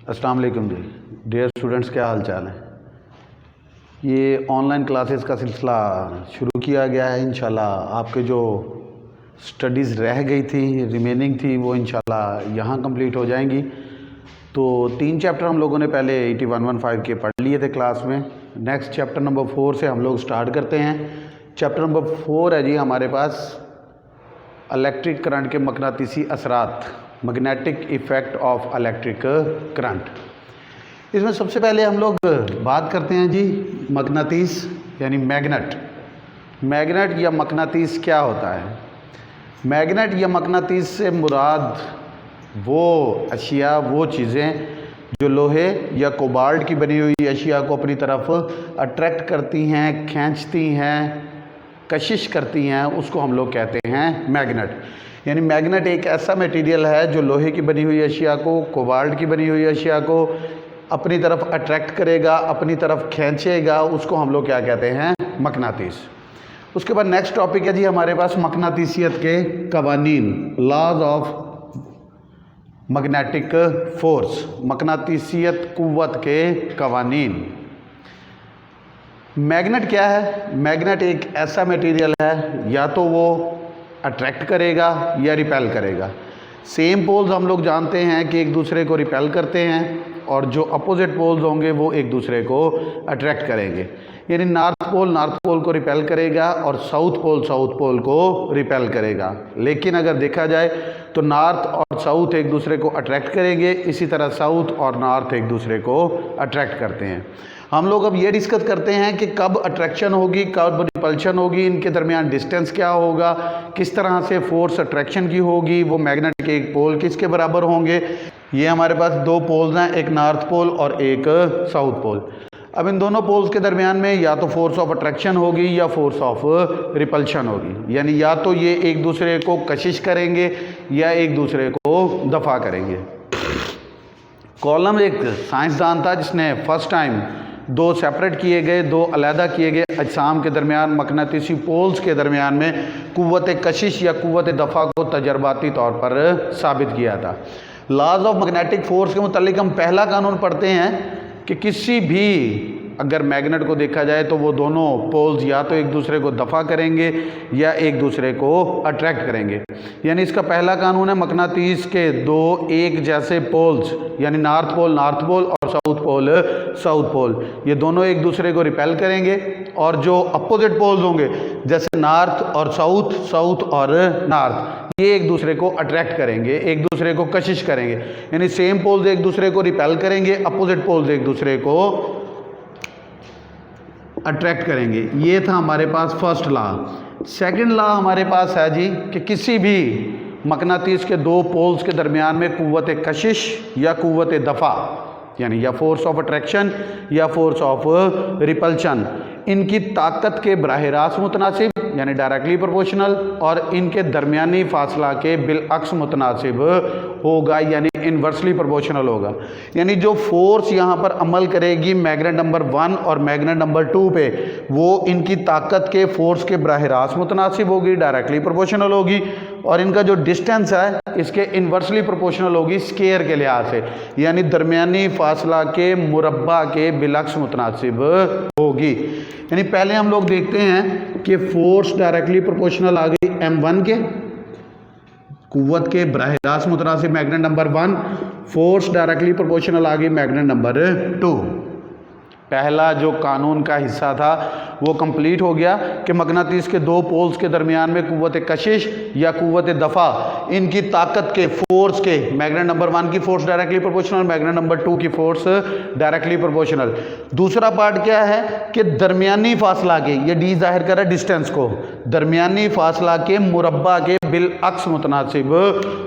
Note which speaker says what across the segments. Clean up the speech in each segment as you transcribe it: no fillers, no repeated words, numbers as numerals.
Speaker 1: अस्सलाम वालेकुम जी। Dear students, क्या हाल चाल है। ये ऑनलाइन क्लासेस का सिलसिला शुरू किया गया है। इंशाल्लाह आपके जो स्टडीज़ रह गई थी, रिमेनिंग थी, वो इंशाल्लाह यहाँ कंप्लीट हो जाएंगी। तो 3 चैप्टर हम लोगों ने पहले 8115 के पढ़ लिए थे क्लास में। नेक्स्ट चैप्टर नंबर 4 से हम लोग स्टार्ट करते हैं। चैप्टर नंबर 4 है जी हमारे पास इलेक्ट्रिक करंट के मकनातीसी असरात, magnetic effect of electric current. इसमें सबसे पहले हम लोग बात करते हैं जी मकनातीस यानी मैग्नेट। मैग्नेट या मकनातीस क्या होता है। मैग्नेट या मकनातीस से मुराद वो अशिया, वो चीज़ें जो लोहे या कोबाल्ट की बनी हुई अशिया को अपनी तरफ अट्रैक्ट करती हैं, खींचती हैं, कशिश करती हैं, उसको हम लोग कहते हैं मैग्नेट। यानी मैग्नेट एक ऐसा मटेरियल है जो लोहे की बनी हुई अशिया को, कोबाल्ट की बनी हुई अशिया को अपनी तरफ अट्रैक्ट करेगा, अपनी तरफ खींचेगा, उसको हम लोग क्या कहते हैं, मकनातीस। उसके बाद नेक्स्ट टॉपिक है जी हमारे पास मकनातीसियत के कवानीन, लॉज ऑफ मैग्नेटिक फोर्स, मकनातीसियत कुव्वत के कवानीन। मैग्नेट क्या है। मैग्नेट एक ऐसा मटेरियल है, या तो वो अट्रैक्ट करेगा या रिपेल करेगा। सेम पोल्स हम लोग जानते हैं कि एक दूसरे को रिपेल करते हैं, और जो अपोजिट पोल्स होंगे वो एक दूसरे को अट्रैक्ट करेंगे। यानी नॉर्थ पोल को रिपेल करेगा और साउथ पोल को रिपेल करेगा। लेकिन अगर देखा जाए तो नॉर्थ और साउथ एक दूसरे को अट्रैक्ट करेंगे, इसी तरह साउथ और नॉर्थ एक दूसरे को अट्रैक्ट करते हैं। हम लोग अब ये डिस्कस करते हैं कि कब अट्रैक्शन होगी, कब रिपल्शन होगी, इनके दरमियान डिस्टेंस क्या होगा, किस तरह से फोर्स अट्रैक्शन की होगी, वो मैग्नेट के एक पोल किसके बराबर होंगे। ये हमारे पास 2 पोल्स हैं, एक नॉर्थ पोल और एक साउथ पोल। अब इन दोनों पोल्स के दरमियान में या तो फोर्स ऑफ अट्रैक्शन होगी या फोर्स ऑफ रिपल्शन होगी। यानी या तो ये एक दूसरे को कशिश करेंगे या एक दूसरे को दफा करेंगे। कॉलम एक साइंसदान था जिसने फर्स्ट टाइम 2 सेपरेट किए गए, 2 अलहदा किए गए अजसाम के दरमियान, मकनातीसी पोल्स के दरमियान में कुव्वत कशिश या कुव्वत दफ़ा को तजर्बाती तौर पर साबित किया था। लॉज ऑफ मैग्नेटिक फोर्स के मुतालिक हम पहला कानून पढ़ते हैं कि किसी भी अगर मैग्नेट को देखा जाए तो वो दोनों पोल्स या तो एक दूसरे को दफ़ा करेंगे या एक दूसरे को अट्रैक्ट करेंगे। यानी इसका पहला कानून है मकनातीस के 2 एक जैसे पोल्स, यानी नॉर्थ पोल और साउथ पोल, ये दोनों एक दूसरे को रिपेल करेंगे, और जो अपोजिट पोल्स होंगे जैसे नॉर्थ और साउथ और नॉर्थ, ये एक दूसरे को अट्रैक्ट करेंगे, एक दूसरे को कशिश करेंगे। यानी सेम पोल्स एक दूसरे को रिपेल करेंगे, अपोजिट पोल्स एक दूसरे को अट्रैक्ट करेंगे। ये था हमारे पास फर्स्ट लॉ। सेकंड लॉ हमारे पास है जी कि किसी भी मकनातीस के 2 पोल्स के दरमियान में कुव्वत कशिश या कुव्वत दफ़ा, यानी या फोर्स ऑफ अट्रैक्शन या फोर्स ऑफ रिपल्शन, इनकी ताकत के बराह रास्त मुतनासिब यानी डायरेक्टली प्रोपोर्शनल, और इनके दरमियानी फासला के बिलअक्स मुतनासिब होगा, यानी इन्वर्सली प्रोपोर्शनल होगा। यानी जो फोर्स यहाँ पर अमल करेगी मैग्नेट नंबर 1 और मैग्नेट नंबर 2 पे, वो इनकी ताकत के फोर्स के बराह रास्त मुतनासिब होगी, डायरेक्टली प्रोपोर्शनल होगी, और इनका जो डिस्टेंस है इसके इन्वर्सली प्रोपोर्शनल होगी स्केयर के लिहाज से, यानी दरमियानी फासला के मुरब्बा के बिलअक्स मुतनासिब होगी। यानी पहले हम लोग देखते हैं कि फोर्स डायरेक्टली प्रोपोर्शनल आ गई M1 के, कुव्वत के बराह रास्त मुतनासिब magnet number 1, force directly proportional आ गई मैग्नेट नंबर 2। पहला जो कानून का हिस्सा था वो कंप्लीट हो गया कि मकनातीस के 2 पोल्स के दरमियान में कुव्वत कशिश या कुव्वत दफ़ा, इनकी ताकत के फोर्स के, मैग्नेट नंबर 1 की force directly proportional, magnet number 2 की फोर्स डायरेक्टली प्रोपोर्शनल। दूसरा पार्ट क्या है कि दरमियानी फासला के, ये डी जाहिर कर रहा है डिस्टेंस को, दरमियानी फासला के मुरब्बा के बिलअक्स मुतनासिब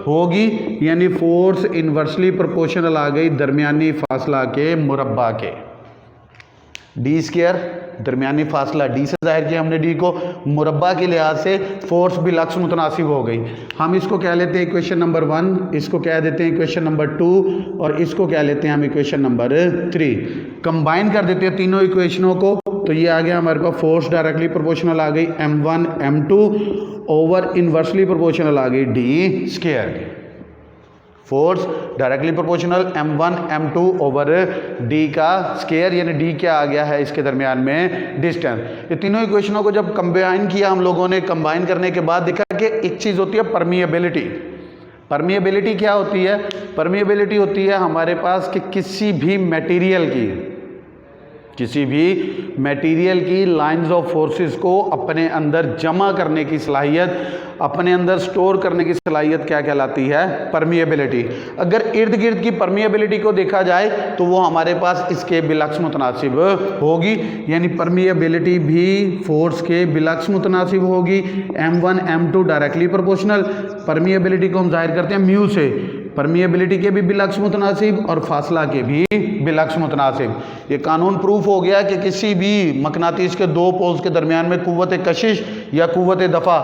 Speaker 1: होगी, यानी फोर्स इन्वर्सली प्रोपोर्शनल आ गई दरमियानी फासला के मुरब्बा के। डी स्क्वायर दरमियानी फासला डी से जाहिर किया हमने, डी को मुरब्बा के लिहाज से फोर्स बिलअक्स मुतनासिब हो गई। हम इसको कह लेते हैं इक्वेशन नंबर 1, इसको कह देते हैं इक्वेशन नंबर 2, और इसको कह लेते हैं हम इक्वेशन नंबर 3। कंबाइन कर देते हैं तीनों इक्वेशनों को, तो ये आ गया हमारे पास फोर्स डायरेक्टली प्रोपोर्शनल आ गई M1 M2 over inversely proportional आ गई d square. Force directly proportional m1 m2 over d का स्क्वायर, यानी d क्या आ गया है इसके दरमियान में डिस्टेंस। ये तीनों इक्वेशनों को जब कंबाइन किया हम लोगों ने, कंबाइन करने के बाद देखा कि एक चीज़ होती है परमिएबिलिटी। परमिएबिलिटी क्या होती है? परमिएबिलिटी होती है हमारे पास कि किसी भी मटेरियल की लाइंस ऑफ फोर्सेस को अपने अंदर जमा करने की सलाहियत, अपने अंदर स्टोर करने की सलाहियत क्या कहलाती है? परमिएबिलिटी। अगर इर्द गिर्द की परमिएबिलिटी को देखा जाए तो वो हमारे पास इसके बिलक्स मुतनासिब होगी, यानी परमिएबिलिटी भी फोर्स के बिलक्स मुतनासिब होगी। m1 m2 directly proportional, permeability को हम जाहिर करते हैं म्यू से, परमिएबिलिटी के भी बिलक्स मुतनासिब और फासला के भी बिलक्स मुतनासिब। ये कानून प्रूफ हो गया कि किसी भी मकनातीस के दो पोल्स के दरमियान में कुव्वत कशिश या कुव्वत दफ़ा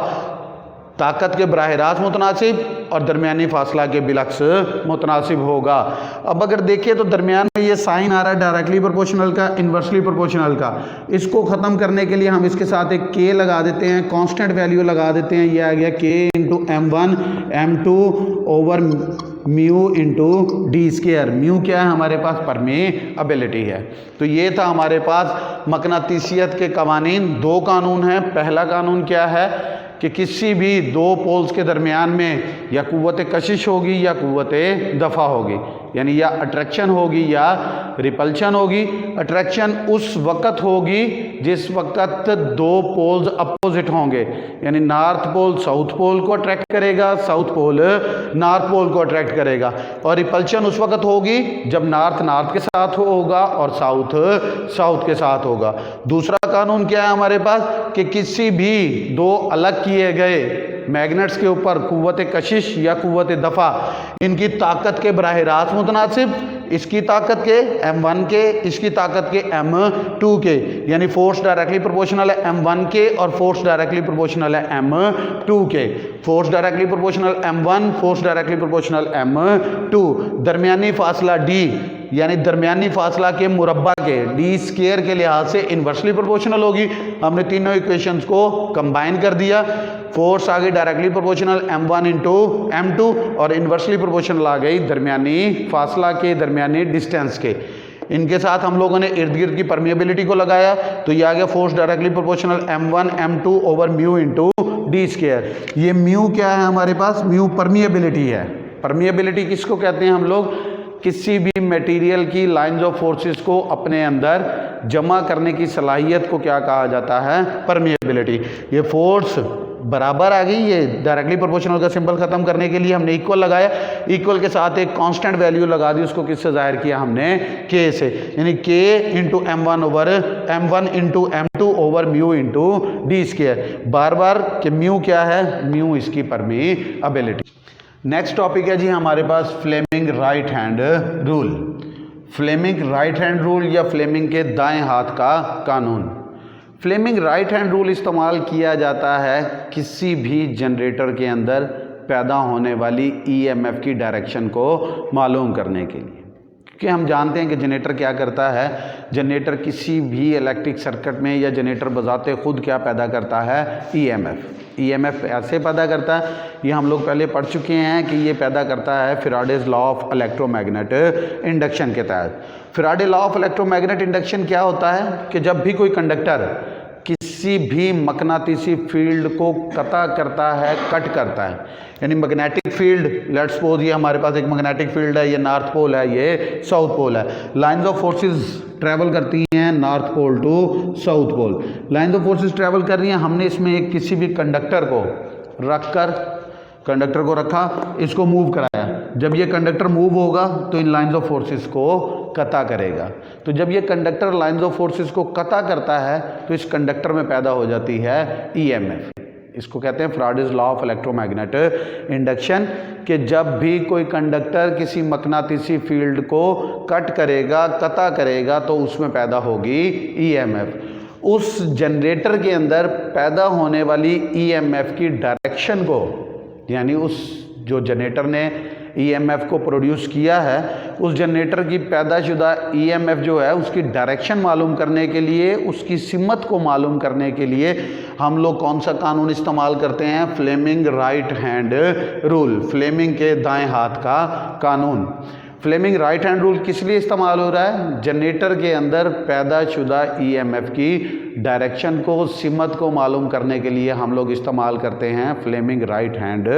Speaker 1: ताकत के बराह रास्त मुतनासिब और दरमियानी फासला के बिलक्स मुतनासिब होगा। अब अगर देखिए तो दरमियान में ये साइन आ रहा है डायरेक्टली प्रोपोर्शनल का, इन्वर्सली प्रोपोर्शनल का। इसको ख़त्म करने के लिए हम इसके साथ एक k लगा देते हैं, कांस्टेंट वैल्यू लगा देते हैं। ये आ गया k into m1 m2 over mu into d square. Mu क्या है हमारे पास? परमिएबिलिटी है। तो ये था हमारे पास मकनातीसियत के कवानीन। दो कानून हैं। पहला कानून क्या है कि किसी भी दो पोल्स के दरमियान में या कुव्वत कशिश होगी या कुव्वत दफ़ा होगी, यानी या अट्रैक्शन होगी या रिपल्शन होगी। अट्रैक्शन उस वक़्त होगी जिस वक़्त दो पोल्स अपोजिट होंगे, यानी नॉर्थ पोल साउथ पोल को अट्रैक्ट करेगा, साउथ पोल नॉर्थ पोल को अट्रैक्ट करेगा। और रिपल्शन उस वक़्त होगी जब नॉर्थ नॉर्थ के साथ होगा और साउथ साउथ के साथ होगा। दूसरा कानून क्या है हमारे पास कि किसी भी दो अलग किए गए मैग्नेट्स के ऊपर कुव्वत कशिश या कुव्वत दफ़ा, इनकी ताकत के बराह रास्त मुतनासिब, इसकी ताकत के m1 के, इसकी ताकत के m2 के, यानी फोर्स डायरेक्टली प्रोपोर्शनल है m1 के और फोर्स डायरेक्टली प्रोपोर्शनल है m2 के। Force directly proportional m1, force directly proportional m2। दरमियानी फासला d, यानी दरमियानी फासला के मुरब्बा के डी स्क्वायर के लिहाज से इन्वर्सली प्रोपोर्शनल होगी। हमने तीनों इक्वेशंस को कंबाइन कर दिया। फोर्स आ गई directly proportional m1 into m2 और इन्वर्सली प्रोपोर्शनल आ गई दरमियानी फासला के, दरमियानी डिस्टेंस के। इनके साथ हम लोगों ने इर्द गिर्द की परमिएबिलिटी को लगाया तो ये आ गया force directly proportional m1 m2 over mu into d square. ये म्यू क्या है हमारे पास? म्यू परमिएबिलिटी है। परमिएबिलिटी किसको कहते हैं हम लोग? किसी भी मटेरियल की लाइंस ऑफ फोर्सेस को अपने अंदर जमा करने की सलाहियत को क्या कहा जाता है? परमिएबिलिटी। ये फोर्स बराबर आ गई, ये डायरेक्टली प्रोपोर्शनल का सिंबल खत्म करने के लिए हमने इक्वल लगाया, इक्वल के साथ एक कांस्टेंट वैल्यू लगा दी, उसको किससे जाहिर किया हमने? k से, यानी k into m1 over m1 into m2 over mu into d square. बार बार कि म्यू क्या है? म्यू इसकी परमिएबिलिटी। नेक्स्ट टॉपिक है जी हमारे पास Fleming right hand rule. Fleming right hand rule या फ्लेमिंग के दाएं हाथ का कानून। फ्लेमिंग राइट हैंड रूल इस्तेमाल किया जाता है किसी भी जनरेटर के अंदर पैदा होने वाली ईएमएफ की डायरेक्शन को मालूम करने के लिए, क्योंकि हम जानते हैं कि जनरेटर क्या करता है। जनरेटर किसी भी इलेक्ट्रिक सर्किट में या जनरेटर बजाते खुद क्या पैदा करता है? ईएमएफ ऐसे पैदा करता है, ये हम लोग पहले पढ़ चुके हैं कि ये पैदा करता है Faraday's law of electromagnet induction के तहत। Faraday law of electromagnet induction क्या होता है कि जब भी कोई कंडक्टर किसी भी मकनातीसी फील्ड को कता करता है, कट करता है, यानी मैग्नेटिक फील्ड, लेट्स सपोज ये हमारे पास एक मैग्नेटिक फील्ड है, ये नॉर्थ पोल है, ये साउथ पोल है। लाइंस ऑफ फोर्सेस ट्रैवल करती हैं north pole to south pole. Lines of forces travel कर रही हैं, हमने इसमें एक किसी भी कंडक्टर को रखा, इसको मूव कराया। जब ये कंडक्टर मूव होगा तो इन लाइंस ऑफ फोर्सेस को कता करेगा। तो जब ये कंडक्टर लाइंस ऑफ फोर्सेस को कता करता है तो इस कंडक्टर में पैदा हो जाती है ईएमएफ। इसको कहते हैं Faraday's law of electromagnet induction, कि जब भी कोई कंडक्टर किसी मकनातीसी फील्ड को कट करेगा, कता करेगा, तो उसमें पैदा होगी ईएमएफ। उस जनरेटर के अंदर पैदा होने वाली ईएमएफ की डायरेक्शन को, यानी उस जो जनरेटर ने ईएमएफ को प्रोड्यूस किया है, उस जनरेटर की पैदाशुदा ईएमएफ जो है उसकी डायरेक्शन मालूम करने के लिए, उसकी सिमत को मालूम करने के लिए हम लोग कौन सा कानून इस्तेमाल करते हैं? Fleming right hand rule, Fleming के दाएं हाथ का कानून। फ्लेमिंग राइट हैंड रूल किस लिए इस्तेमाल हो रहा है? जनरेटर के अंदर पैदाशुदा ईएमएफ की डायरेक्शन को, सिमत को मालूम करने के लिए हम लोग इस्तेमाल करते हैं फ्लेमिंग राइट हैंड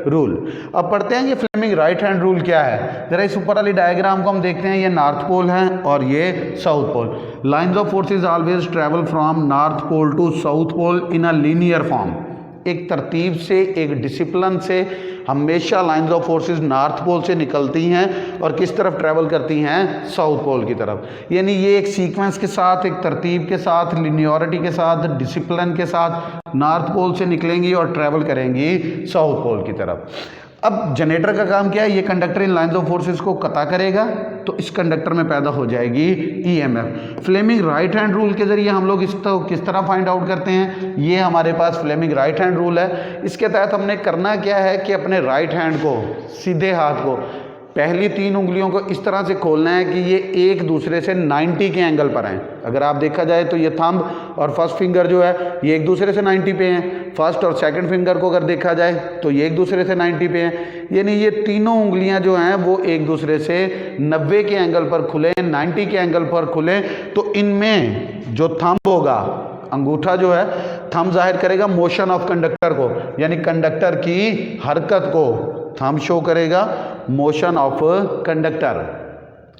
Speaker 1: रूल। अब पढ़ते हैं कि फ्लेमिंग राइट हैंड रूल क्या है। जरा इस ऊपर वाली डायग्राम को हम देखते हैं, ये नॉर्थ पोल है और ये south pole. Lines of forces always travel from north pole to south pole in a linear form. एक तरतीब से, एक डिसिप्लिन से हमेशा lines of forces north pole से निकलती हैं और किस तरफ ट्रैवल करती हैं? साउथ पोल की तरफ। यानी ये एक सीक्वेंस के साथ, एक तरतीब के साथ, लिनियरिटी के साथ, डिसिप्लिन के साथ नॉर्थ पोल से निकलेंगी और ट्रैवल करेंगी साउथ पोल की तरफ। अब जनरेटर का काम क्या है? ये conductor in lines of forces को कता करेगा तो इस कंडक्टर में पैदा हो जाएगी EMF. Fleming right hand rule के जरिए हम लोग इसको किस तरह फाइंड आउट करते हैं? ये हमारे पास फ्लेमिंग राइट हैंड रूल है। इसके तहत हमने करना क्या है कि अपने राइट हैंड को, सीधे हाथ को, पहली 3 उंगलियों को इस तरह से खोलना है कि ये एक दूसरे से 90 के एंगल पर आए। अगर आप देखा जाए तो ये थंब और फर्स्ट फिंगर जो है ये एक दूसरे से 90 पे हैं। फर्स्ट और सेकंड फिंगर को अगर देखा जाए तो ये एक दूसरे से 90 पे हैं। यानी ये तीनों उंगलियां जो हैं वो एक दूसरे से 90 के एंगल पर खुले, 90 के एंगल पर खुले। तो इनमें जो थंब होगा, अंगूठा जो है, थंब जाहिर करेगा मोशन ऑफ कंडक्टर को, यानी कंडक्टर की हरकत को। थंब शो करेगा मोशन ऑफ कंडक्टर,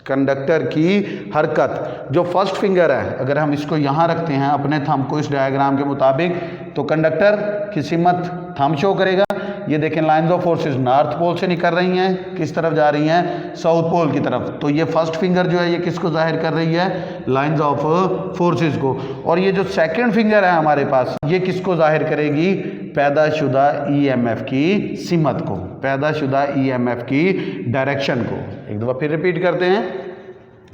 Speaker 1: कंडक्टर की हरकत। जो फर्स्ट फिंगर है, अगर हम इसको यहाँ रखते हैं अपने थंब को इस डायग्राम के मुताबिक, तो कंडक्टर की सिमत थंब शो करेगा। ये देखें lines of forces north pole से निकल रही हैं, किस तरफ जा रही हैं? साउथ पोल की तरफ। तो ये फर्स्ट फिंगर जो है ये किसको जाहिर कर रही है? लाइंस ऑफ फोर्सेस को। और ये जो सेकंड फिंगर है हमारे पास, ये किसको जाहिर करेगी? पैदाशुदा ईएमएफ की सिमत को, पैदाशुदा ईएमएफ की डायरेक्शन को। एक दफ़ा फिर रिपीट करते हैं,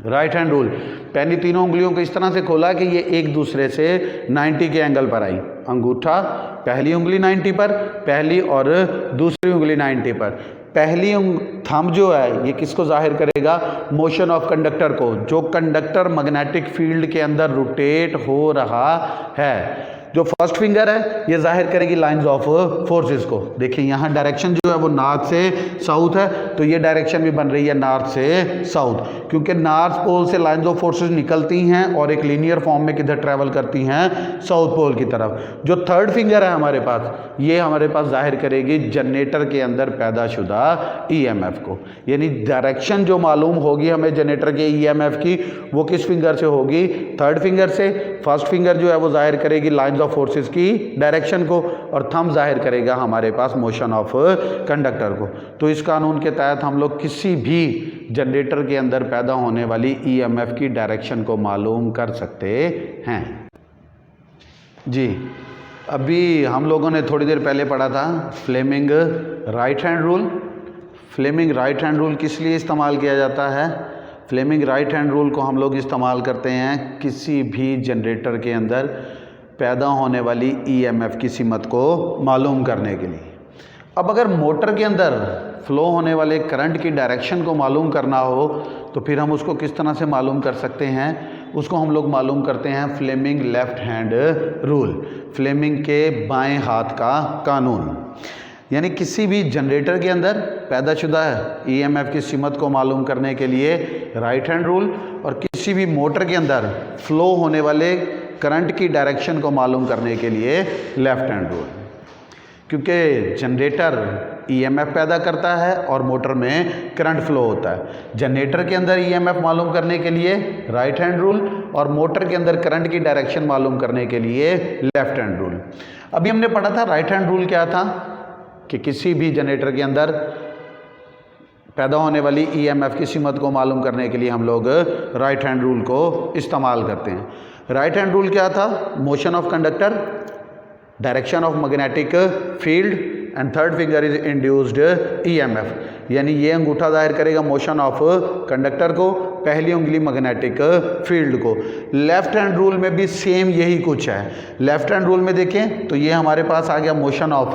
Speaker 1: राइट हैंड रूल। पहली तीनों उंगलियों को इस तरह से खोला कि ये एक दूसरे से 90 के एंगल पर आई। अंगूठा, पहली उंगली 90 पर, पहली और दूसरी उंगली 90 पर। पहली थंब जो है ये किसको जाहिर करेगा? मोशन ऑफ कंडक्टर को, जो कंडक्टर मैग्नेटिक फील्ड के अंदर रोटेट हो रहा है। जो फर्स्ट फिंगर है ये जाहिर करेगी लाइंस ऑफ फोर्सेस को। देखिए यहाँ डायरेक्शन जो है वो नॉर्थ से साउथ है, तो ये डायरेक्शन भी बन रही है नॉर्थ से साउथ, क्योंकि नॉर्थ पोल से लाइंस ऑफ फोर्सेस निकलती हैं और एक लीनियर फॉर्म में किधर ट्रैवल करती हैं? साउथ पोल की तरफ। जो थर्ड फिंगर है हमारे पास, ये हमारे पास जाहिर करेगी जनरेटर के अंदर पैदाशुदा ईएमएफ को। यानी डायरेक्शन जो मालूम होगी हमें जनरेटर के ईएमएफ की, वो किस फिंगर से होगी? थर्ड फिंगर से। फर्स्ट फिंगर जो है वो जाहिर करेगी लाइंस ऑफ फोर्सेस की डायरेक्शन को और थंब जाहिर करेगा हमारे पास मोशन ऑफ कंडक्टर को। तो इस कानून के तहत हम लोग किसी भी जनरेटर के अंदर पैदा होने वाली ईएमएफ की डायरेक्शन को मालूम कर सकते हैं। जी, अभी हम लोगों ने थोड़ी देर पहले पढ़ा था Fleming right hand rule. Fleming right hand rule किस लिए इस्तेमाल किया जाता है? फ्लेमिंग राइट हैंड रूल को हम लोग इस्तेमाल करते हैं किसी भी जनरेटर के अंदर पैदा होने वाली ईएमएफ की सिमत को मालूम करने के लिए। अब अगर मोटर के अंदर फ्लो होने वाले करंट की डायरेक्शन को मालूम करना हो तो फिर हम उसको किस तरह से मालूम कर सकते हैं? उसको हम लोग मालूम करते हैं Fleming left hand rule, Fleming के बाएं हाथ का कानून। यानी किसी भी जनरेटर के अंदर पैदाशुदा ईएमएफ की सिमत को मालूम करने के लिए राइट हैंड रूल, और किसी भी मोटर के अंदर फ्लो होने वाले करंट की डायरेक्शन को मालूम करने के लिए लेफ्ट हैंड रूल। क्योंकि जनरेटर ईएमएफ पैदा करता है और मोटर में करंट फ्लो होता है। जनरेटर के अंदर ईएमएफ मालूम करने के लिए राइट हैंड रूल और मोटर के अंदर करंट की डायरेक्शन मालूम करने के लिए लेफ्ट हैंड रूल। अभी हमने पढ़ा था राइट हैंड रूल क्या था कि किसी भी जनरेटर के अंदर पैदा होने वाली ईएमएफ की सिमत को मालूम करने के लिए हम लोग राइट हैंड रूल को इस्तेमाल करते हैं। राइट हैंड रूल क्या था? Motion of conductor, direction of magnetic field and third finger is induced EMF. यानी ये अंगूठा जाहिर करेगा मोशन ऑफ कंडक्टर को, पहली उंगली मैग्नेटिक फील्ड को। लेफ्ट हैंड रूल में भी सेम यही कुछ है। लेफ्ट हैंड रूल में देखें तो ये हमारे पास आ गया मोशन ऑफ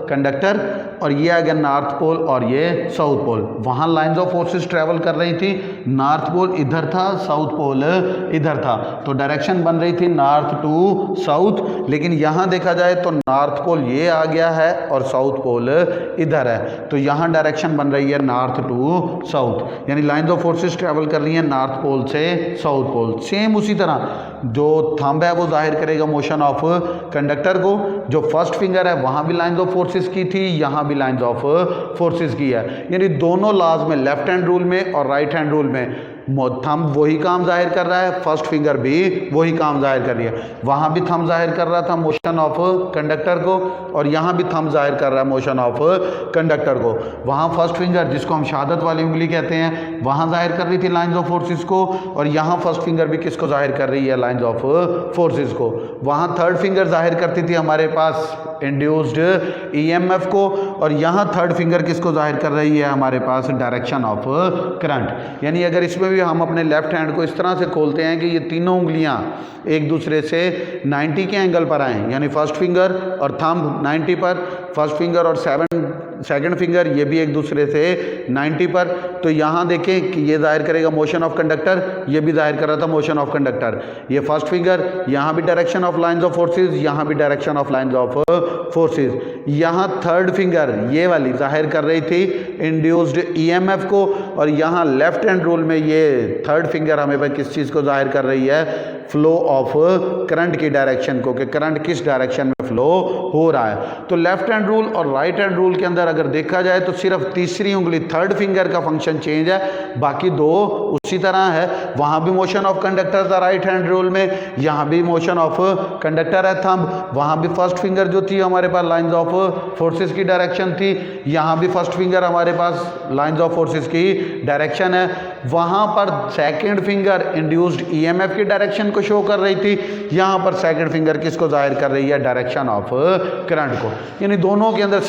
Speaker 1: कंडक्टर, और ये आ गया नॉर्थ पोल और ये साउथ पोल। वहाँ लाइंस ऑफ फोर्सेस ट्रेवल कर रही थी, नॉर्थ पोल इधर था, साउथ पोल इधर था, तो डायरेक्शन बन रही थी नॉर्थ टू साउथ। लेकिन यहाँ देखा जाए तो नॉर्थ पोल ये आ गया है और साउथ पोल इधर है, तो यहाँ डायरेक्शन बन रही है नॉर्थ टू साउथ, यानी लाइंस ऑफ फोर्सेस ट्रेवल कर रही हैं नॉर्थ पोल से साउथ पोल। सेम उसी तरह जो थंब है वो जाहिर करेगा मोशन ऑफ कंडक्टर को। जो फर्स्ट फिंगर है वहाँ भी लाइंस ऑफ फोर्सेस की थी, यहाँ भी लाइंस ऑफ फोर्सेस की है, यानी दोनों लॉज में, लेफ्ट हैंड रूल में और राइट हैंड रूल में थंब वही काम जाहिर कर रहा है, फर्स्ट फिंगर भी वही काम जाहिर कर रही है। वहाँ भी थंब जाहिर कर रहा था मोशन ऑफ कंडक्टर को और यहाँ भी थंब जाहिर कर रहा है मोशन ऑफ कंडक्टर को। वहाँ फर्स्ट फिंगर जिसको हम शहादत वाली उंगली कहते हैं वहाँ जाहिर कर रही थी लाइंस ऑफ फोर्सेस को, और यहाँ फर्स्ट फिंगर भी किसको जाहिर कर रही है, लाइंस ऑफ फोर्सेस को। वहाँ थर्ड फिंगर जाहिर करती थी हमारे पास इंड्यूस्ड ईएमएफ को, और यहाँ थर्ड फिंगर किसको जाहिर कर रही है, हमारे पास डायरेक्शन ऑफ करंट। यानी अगर इसमें भी हम अपने लेफ्ट हैंड को इस तरह से खोलते हैं कि ये तीनों उंगलियां एक दूसरे से 90 के एंगल पर आएँ, यानी फर्स्ट फिंगर और थंब 90 पर, फर्स्ट फिंगर और सेकंड फिंगर ये भी एक दूसरे से 90 पर, तो यहाँ देखें कि ये जाहिर करेगा मोशन ऑफ कंडक्टर, ये भी जाहिर कर रहा था मोशन ऑफ कंडक्टर। ये फर्स्ट फिंगर, यहाँ भी direction of lines of forces, यहाँ भी direction of lines of forces. यहाँ थर्ड फिंगर ये वाली जाहिर कर रही थी इंड्यूस्ड ईएमएफ को, और यहाँ लेफ्ट हैंड रूल में ये थर्ड फिंगर हमें भाई किस चीज़ को जाहिर कर रही है, फ्लो ऑफ करंट की डायरेक्शन को, कि करंट किस डायरेक्शन में फ्लो हो रहा है। तो लेफ्ट हैंड रूल और राइट हैंड रूल के अंदर अगर देखा जाए तो सिर्फ तीसरी उंगली थर्ड फिंगर का फंक्शन चेंज है, बाकी दो उसी तरह है। वहाँ भी मोशन ऑफ कंडक्टर था राइट हैंड रूल में, यहाँ भी मोशन ऑफ कंडक्टर है थंब। वहाँ भी फर्स्ट फिंगर जो थी हमारे पास लाइंस ऑफ फोर्सेस की डायरेक्शन थी, यहाँ भी फर्स्ट फिंगर हमारे पास लाइंस ऑफ फोर्सेस की डायरेक्शन है। वहाँ पर सेकेंड फिंगर इंड्यूस्ड ईएमएफ की डायरेक्शन को शो कर रही थी, यहाँ पर सेकेंड फिंगर किसको जाहिर कर रही है, डायरेक्शन ऑफ करंट को। यानी दोनों के अंदर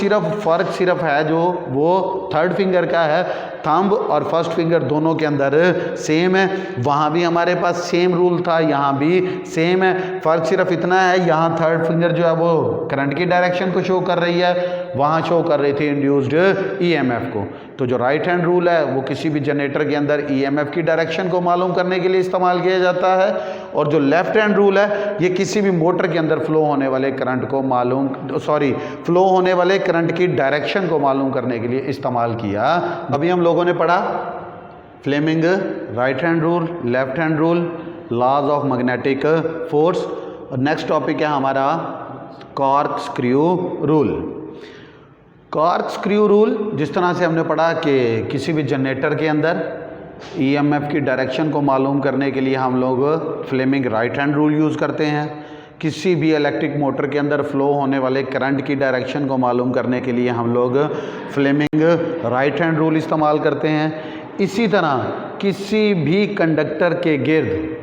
Speaker 1: फर्क सिर्फ है जो वो थर्ड फिंगर का है, थंब और फर्स्ट फिंगर दोनों के अंदर सेम है। वहाँ भी हमारे पास सेम रूल था, यहाँ भी सेम है, फ़र्क सिर्फ इतना है यहाँ थर्ड फिंगर जो है वो करंट की डायरेक्शन को शो कर रही है, वहाँ शो कर रही थी इंड्यूस्ड ईएमएफ को। तो जो राइट हैंड रूल है वो किसी भी जनरेटर के अंदर ईएमएफ की डायरेक्शन को मालूम करने के लिए इस्तेमाल किया जाता है, और जो लेफ्ट हैंड रूल है ये किसी भी मोटर के अंदर फ्लो होने वाले करंट को फ्लो होने वाले करंट की डायरेक्शन को मालूम करने के लिए इस्तेमाल किया। अभी हम लोगों ने पढ़ा Fleming right hand rule, left hand rule, laws of magnetic force, और नेक्स्ट टॉपिक है हमारा corkscrew rule. Corkscrew rule जिस तरह से हमने पढ़ा कि किसी भी जनरेटर के अंदर ईएमएफ की डायरेक्शन को मालूम करने के लिए हम लोग Fleming right hand rule use करते हैं। किसी भी इलेक्ट्रिक मोटर के अंदर फ्लो होने वाले करंट की डायरेक्शन को मालूम करने के लिए हम लोग फ्लेमिंग राइट हैंड रूल इस्तेमाल करते हैं। इसी तरह किसी भी कंडक्टर के गिर्द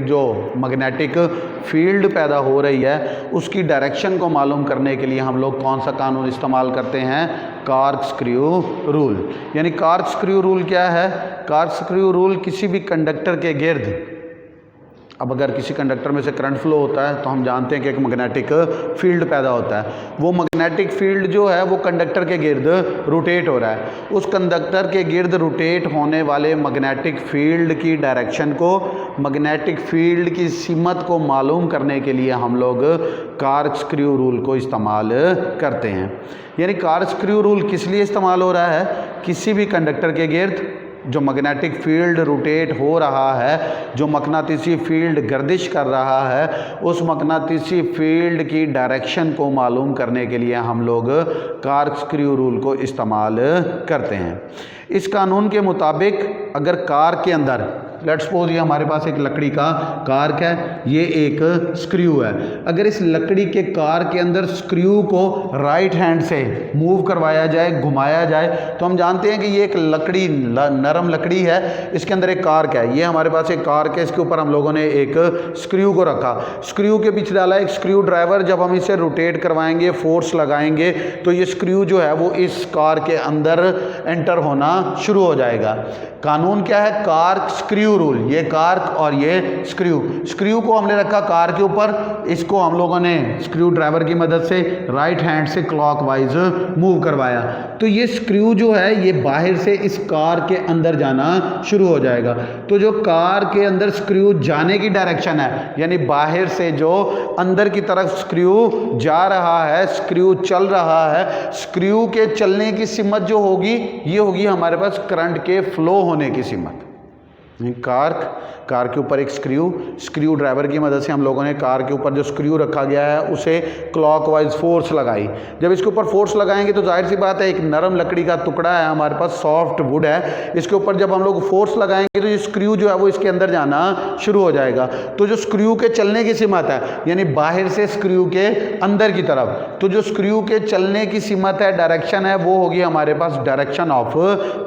Speaker 1: जो मैग्नेटिक फील्ड पैदा हो रही है उसकी डायरेक्शन को मालूम करने के लिए हम लोग कौन सा कानून इस्तेमाल करते हैं, कॉर्क स्क्रू रूल। यानी कॉर्क स्क्रू रूल क्या है, कॉर्क स्क्रू रूल किसी भी कंडक्टर के गिर्द, अब अगर किसी कंडक्टर में से करंट फ्लो होता है तो हम जानते हैं कि एक मैग्नेटिक फील्ड पैदा होता है। वो मैग्नेटिक फील्ड जो है वो कंडक्टर के गिर्द रोटेट हो रहा है। उस कंडक्टर के गिर्द रोटेट होने वाले मैग्नेटिक फील्ड की डायरेक्शन को, मैग्नेटिक फील्ड की सीमत को मालूम करने के लिए हम लोग कॉर्क स्क्रू रूल को इस्तेमाल करते हैं। यानी कॉर्क स्क्रू रूल किस लिए इस्तेमाल हो रहा है, किसी भी कंडक्टर के गिर्द जो मैग्नेटिक फील्ड रोटेट हो रहा है, जो मकनातीसी फील्ड गर्दिश कर रहा है, उस मकनातीसी फील्ड की डायरेक्शन को मालूम करने के लिए हम लोग कॉर्क स्क्रू रूल को इस्तेमाल करते हैं। इस कानून के मुताबिक अगर कार के अंदर, लेट्स सपोज ये हमारे पास एक लकड़ी का कार्क है, ये एक स्क्रू है, अगर इस लकड़ी के कार के अंदर स्क्रू को राइट हैंड से मूव करवाया जाए, घुमाया जाए, तो हम जानते हैं कि ये एक लकड़ी, नरम लकड़ी है, इसके अंदर एक कार्क है, ये हमारे पास एक कार्क है, इसके ऊपर हम लोगों ने एक स्क्रू को रखा, स्क्रू के पीछे डाला एक स्क्रू ड्राइवर, जब हम इसे रोटेट करवाएंगे, फोर्स लगाएंगे, तो ये स्क्रू जो है वो इस कार के अंदर एंटर होना शुरू हो जाएगा। कानून क्या है, कॉर्क स्क्रू स्क्रू रूल, ये कार्क और ये स्क्रू को हमने रखा कार के ऊपर, इसको हम लोगों ने स्क्रू ड्राइवर की मदद से राइट हैंड से क्लॉकवाइज मूव करवाया। तो ये स्क्रू जो है ये बाहर से इस कार के अंदर जाना शुरू हो जाएगा। तो जो कार के अंदर स्क्रू जाने की डायरेक्शन है, यानी बाहर से जो अंदर की तरफ स्क्रू जा रहा है, स्क्रू चल रहा है, स्क्रू के चलने की सिमत जो होगी ये होगी हमारे पास करंट के फ्लो होने की सिमत। कार के ऊपर एक स्क्रू ड्राइवर की मदद से हम लोगों ने कार के ऊपर जो स्क्रू रखा गया है उसे क्लॉकवाइज फोर्स लगाई। जब इसके ऊपर फोर्स लगाएंगे तो जाहिर सी बात है एक नरम लकड़ी का टुकड़ा है हमारे पास, सॉफ्ट वुड है, इसके ऊपर जब हम लोग फोर्स लगाएंगे तो ये स्क्रू जो है वो इसके अंदर जाना शुरू हो जाएगा। तो जो स्क्रू के चलने की सिमत है, यानी बाहर से स्क्रू के अंदर की तरफ, तो जो स्क्रू के चलने की सिमत है, डायरेक्शन है, वो होगी हमारे पास डायरेक्शन ऑफ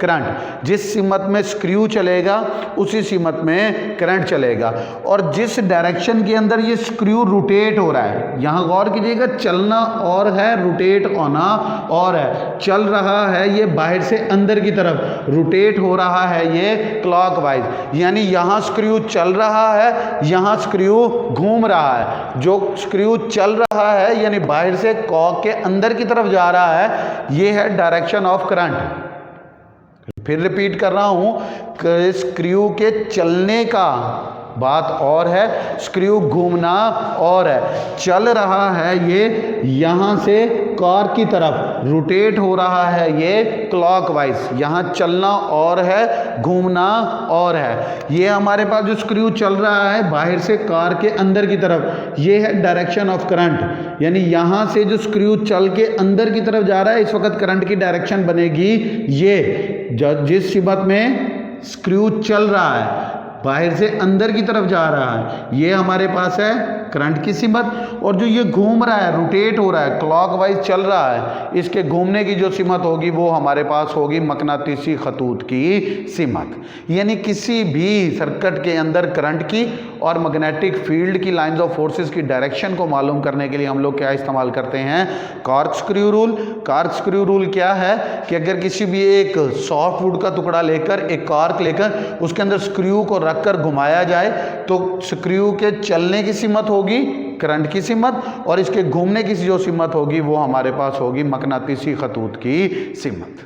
Speaker 1: करंट। जिस सिमत में स्क्रू चलेगा उसी सिमत में करंट चलेगा। और जिस डायरेक्शन के अंदर ये स्क्रू रोटेट हो रहा है, यहां गौर कीजिएगा, चलना और है, रोटेट होना और है। चल रहा है ये बाहर से अंदर की तरफ, रोटेट हो रहा है ये क्लॉकवाइज, यानी यहां स्क्रू चल रहा है, यहां स्क्रू घूम रहा है। जो स्क्रू चल रहा है यानी बाहर से कॉक के अंदर की तरफ जा रहा है, ये है डायरेक्शन ऑफ करंट। फिर रिपीट कर रहा हूं कि स्क्रू के चलने का बात और है, स्क्रू घूमना और है। चल रहा है ये यहाँ से कार की तरफ, रोटेट हो रहा है ये क्लॉकवाइज, यहाँ चलना और है, घूमना और है। ये हमारे पास जो स्क्रू चल रहा है बाहर से कार के अंदर की तरफ, ये है डायरेक्शन ऑफ करंट, यानी यहाँ से जो स्क्रू चल के अंदर की तरफ जा रहा है, इस वक्त करंट की डायरेक्शन बनेगी ये। जिस सिमत में स्क्रू चल रहा है, बाहर से अंदर की तरफ जा रहा है, ये हमारे पास है करंट की सिमत। और जो ये घूम रहा है, रोटेट हो रहा है, क्लॉकवाइज चल रहा है, इसके घूमने की जो सिमत होगी वो हमारे पास होगी मकनातीसी खतूत की सिमत। यानी किसी भी सर्किट के अंदर करंट की और मैग्नेटिक फील्ड की लाइंस ऑफ फोर्सेस की डायरेक्शन को मालूम करने के लिए हम लोग क्या इस्तेमाल करते हैं, cork screw rule. Corkscrew rule क्या है कि अगर किसी भी एक सॉफ्ट वुड का टुकड़ा लेकर, एक कॉर्क लेकर उसके अंदर स्क्रू को रखकर घुमाया जाए तो स्क्रू के चलने की सिमत होगी करंट की सिमत, और इसके घूमने की जो सिमत होगी वो हमारे पास होगी मकनातीसी खतूत की सिमत।